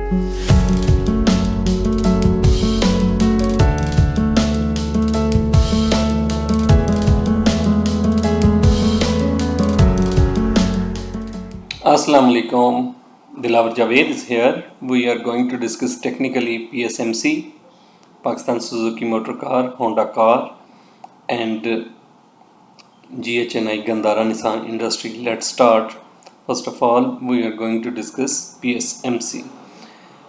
Assalamu alaikum. Dilawar Javed is here. We are going to discuss technically PSMC, Pakistan Suzuki Motor Car, Honda Car, and GHNI Gandhara Nissan Industry. Let's start. First of all, we are going to discuss PSMC.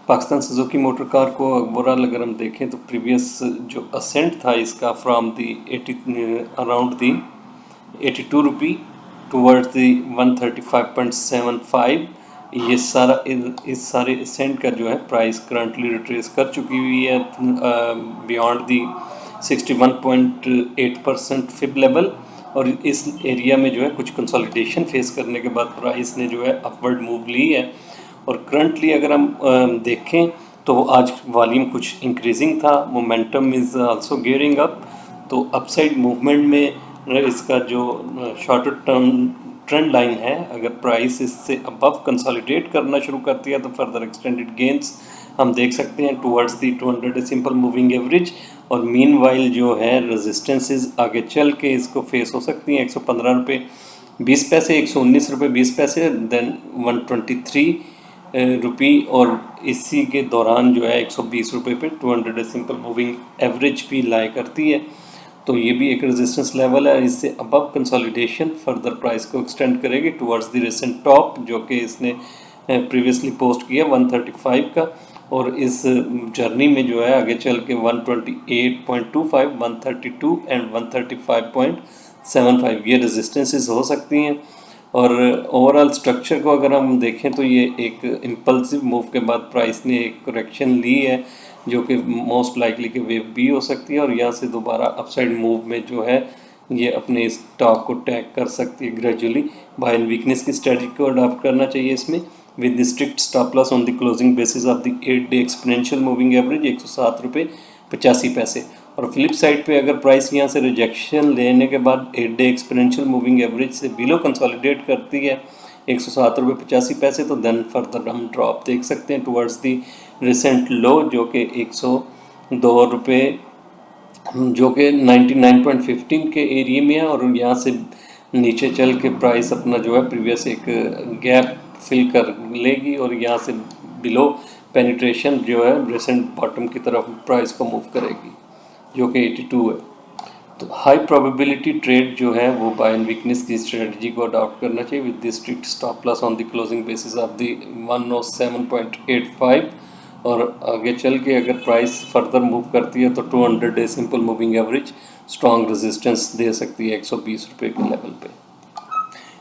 Pakistan Suzuki motor car को overall अगर हम देखें तो previous जो ascent था इसका from the 80 around the 82 rupee towards the 135.75, ये सारा इस सारे असेंट का जो है प्राइस करंटली रिट्रेस कर चुकी हुई है बियॉन्ड दी 61.8% फिब लेवल, और इस एरिया में जो है कुछ कंसोलिडेशन फेस करने के बाद प्राइस ने जो है अपवर्ड मूव ली है। और करंटली अगर हम देखें तो आज वॉल्यूम कुछ इंक्रीजिंग था, momentum is also gearing up, तो अपसाइड मूवमेंट में इसका जो शॉर्टर टर्म ट्रेंड लाइन है, अगर प्राइस इससे अबव कंसोलिडेट करना शुरू करती है तो फर्दर एक्सटेंडेड गेंस हम देख सकते हैं towards the 200 simple moving average. और मीनवाइल जो है रेजिस्टेंसेस आगे चल के इसको फेस हो सकती हैं 115 रुपये 20 पैसे, 119 रुपये 20 पैसे, देन 123 रुपी, और इसी के दौरान जो है 120 रुपये पे 200 सिंपल मूविंग एवरेज भी लाई करती है। तो ये भी एक रेजिस्टेंस लेवल है, इससे अबव कंसोलिडेशन फर्दर प्राइस को एक्सटेंड करेगी टुवर्ड्स द रिसेंट टॉप जो कि इसने प्रीवियसली पोस्ट किया 135 का, और इस जर्नी में जो है आगे चल के 128.25, 132 एंड 135.75 ये रेजिस्टेंसेस हो सकती हैं। और ओवरऑल स्ट्रक्चर को अगर हम देखें तो ये एक इम्पल्सिव मूव के बाद प्राइस ने एक करेक्शन ली है जो कि मोस्ट लाइकली कि वेव बी हो सकती है, और यहाँ से दोबारा अपसाइड मूव में जो है ये अपने इस टॉप को टैग कर सकती है ग्रेजुअली। बाय एंड वीकनेस की स्ट्रेटजी को अडॉप्ट करना चाहिए इसमें with the strict stop loss on the closing basis of the 8 day exponential moving average 107 रुपये 85 पैसे। और फ्लिप साइड पे अगर प्राइस यहाँ से रिजेक्शन लेने के बाद 8 डे एक्सपोनेंशियल मूविंग एवरेज से बिलो कंसोलिडेट करती है 107 रुपये 85 पैसे, तो देन फर्दर हम ड्रॉप देख सकते हैं टुवर्ड्स दी रिसेंट लो जो कि 102 रुपये जो कि 99.15 के एरिया में है, और यहाँ से नीचे चल के प्राइस अपना जो है प्रीवियस एक गैप फिल कर लेगी और यहाँ से बिलो पेनिट्रेशन जो है रिसेंट बॉटम की तरफ प्राइस को मूव करेगी जो कि 82 है। तो हाई प्रोबेबिलिटी ट्रेड जो है वो बाय एंड वीकनेस की स्ट्रेटजी को अडॉप्ट करना चाहिए with the strict stop loss on the closing basis of the 107.85, और आगे चल के अगर प्राइस फर्दर मूव करती है तो 200 day simple moving average strong resistance दे सकती है 120 रुपये के लेवल पे।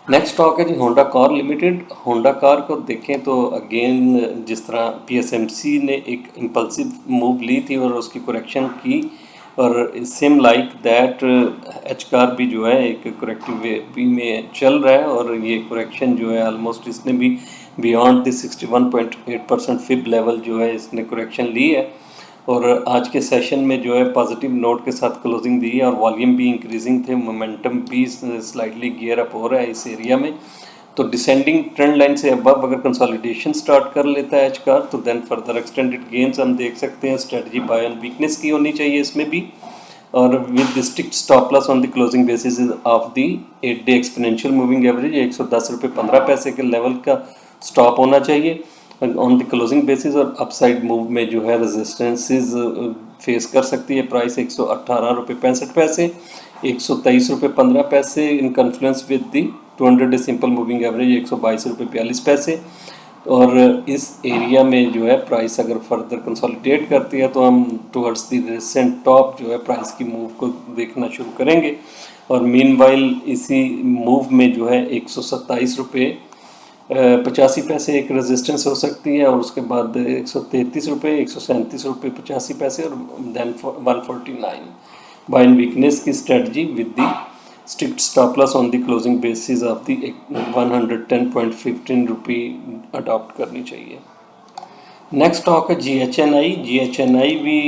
नेक्स्ट स्टॉक है जी Honda car limited. Honda car को देखें तो अगेन जिस तरह पीएसएमसी ने एक इम्पल्सिव मूव ली थी और उसकी करेक्शन की, और same like that H car भी जो है एक करेक्टिव वे में चल रहा है, और ये करेक्शन जो है ऑलमोस्ट इसने भी बियॉन्ड द 61.8% फिब लेवल जो है इसने करेक्शन ली है, और आज के सेशन में जो है पॉजिटिव नोट के साथ क्लोजिंग दी है, और वॉल्यूम भी इंक्रीजिंग थे, मोमेंटम भी स्लाइटली गियर अप हो रहा है इस एरिया में। तो डिसेंडिंग ट्रेंड लाइन से अबव अगर कंसोलिडेशन स्टार्ट कर लेता है एच कार तो देन फर्दर एक्सटेंडेड गेंस हम देख सकते हैं। स्ट्रेटजी बाय एंड वीकनेस की होनी चाहिए इसमें भी, और with strict stop loss on the closing basis of the 8 day exponential moving average 110 रुपये 15 पैसे के लेवल का स्टॉप होना चाहिए ऑन द क्लोजिंग बेसिस, और अपसाइड मूव में जो है रेजिस्टेंसेस फेस कर सकती है प्राइस 118 रुपये 65 पैसे, 123 रुपये 15 पैसे in confluence with the 200 day simple moving average 122 रुपये 42 पैसे। और इस एरिया में जो है प्राइस अगर फर्दर कंसोलिडेट करती है तो हम टुवर्ड्स द रिसेंट टॉप जो है प्राइस की मूव को देखना शुरू करेंगे, और मीनवाइल इसी मूव में जो है 127 रुपये 85 पैसे एक रेजिस्टेंस हो सकती है, और उसके बाद 133 रुपये 137 रुपये 85 पैसे, और देन 149 बाय एंड वीकनेस की strategy with the strict stop loss on the closing basis of the 110.15 rupee adopt करनी चाहिए। नेक्स्ट स्टॉक है GHNI। GHNI भी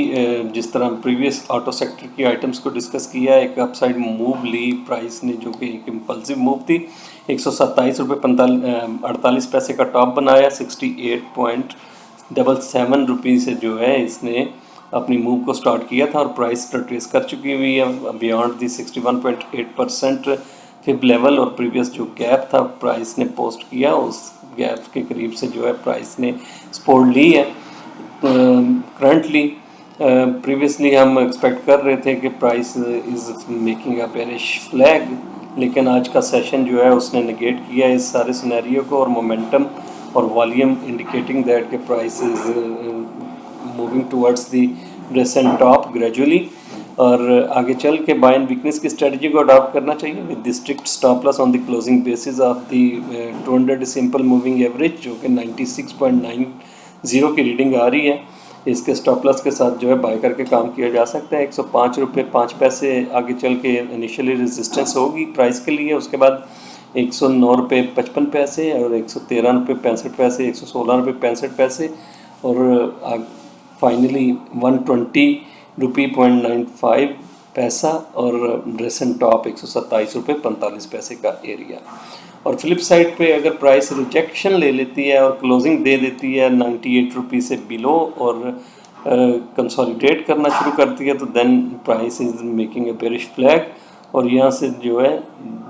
जिस तरह प्रीवियस ऑटो सेक्टर की आइटम्स को डिस्कस किया, एक अपसाइड मूव ली प्राइस ने जो कि एक इम्पल्सिव मूव थी, 127 रुपये 48 पैसे का टॉप बनाया, 777 से जो है इसने अपनी मूव को स्टार्ट किया था और प्राइस ट्रेस कर चुकी हुई है बियॉन्ड दी 61.8% फिब लेवल, और प्रीवियस जो गैप था प्राइस ने पोस्ट किया उस गैप के करीब से जो है प्राइस ने सपोर्ट ली है। करंटली प्रीवियसली हम एक्सपेक्ट कर रहे थे कि price is making a bearish flag, लेकिन आज का सेशन जो है उसने नेगेट किया इस सारे सिनेरियो को, और मोमेंटम और वॉल्यूम इंडिकेटिंग दैट के price is moving towards the रेसेंट top gradually, और आगे चल के बाय एंड वीकनेस की स्ट्रेटजी को अडॉप्ट करना चाहिए with the strict stop loss on the closing basis of the 200 simple moving average जो कि 96.90 की रीडिंग आ रही है। इसके स्टॉप लॉस के साथ जो है बाय करके काम किया जा सकता है। 105 रुपये 5 पैसे आगे चल के इनिशियली रेजिस्टेंस होगी प्राइस के लिए, उसके बाद 109 रुपये 55 पैसे और 113 रुपये 65 पैसे, 116 रुपये 65 पैसे, और फाइनली 120 रुपये 0.95 पैसा, और रेसेंट टॉप 127 रुपये 45 पैसे का एरिया। और फ्लिप साइड पे अगर प्राइस रिजेक्शन ले लेती है और क्लोजिंग दे देती है 98 रुपये से बिलो और कंसोलिडेट करना शुरू करती है तो then price is making a bearish flag, और यहाँ से जो है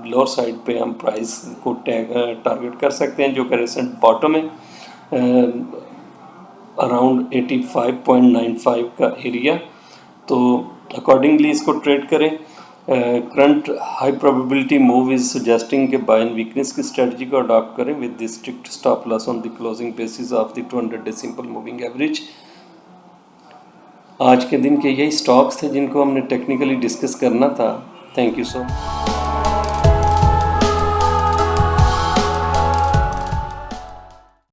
लोअर साइड पे हम प्राइस को टारगेट कर सकते हैं जो कि रिसेंट बॉटम है अराउंड 85.95 का एरिया। तो अकॉर्डिंगली इसको ट्रेड करें। Current high probability move is suggesting के बाय एंड वीकनेस की स्ट्रेटजी को अडॉप्ट करें with the strict stop loss on the closing basis of the 200 day simple moving average. आज के दिन के यही स्टॉक्स थे जिनको हमने टेक्निकली डिस्कस करना था। Thank you so much.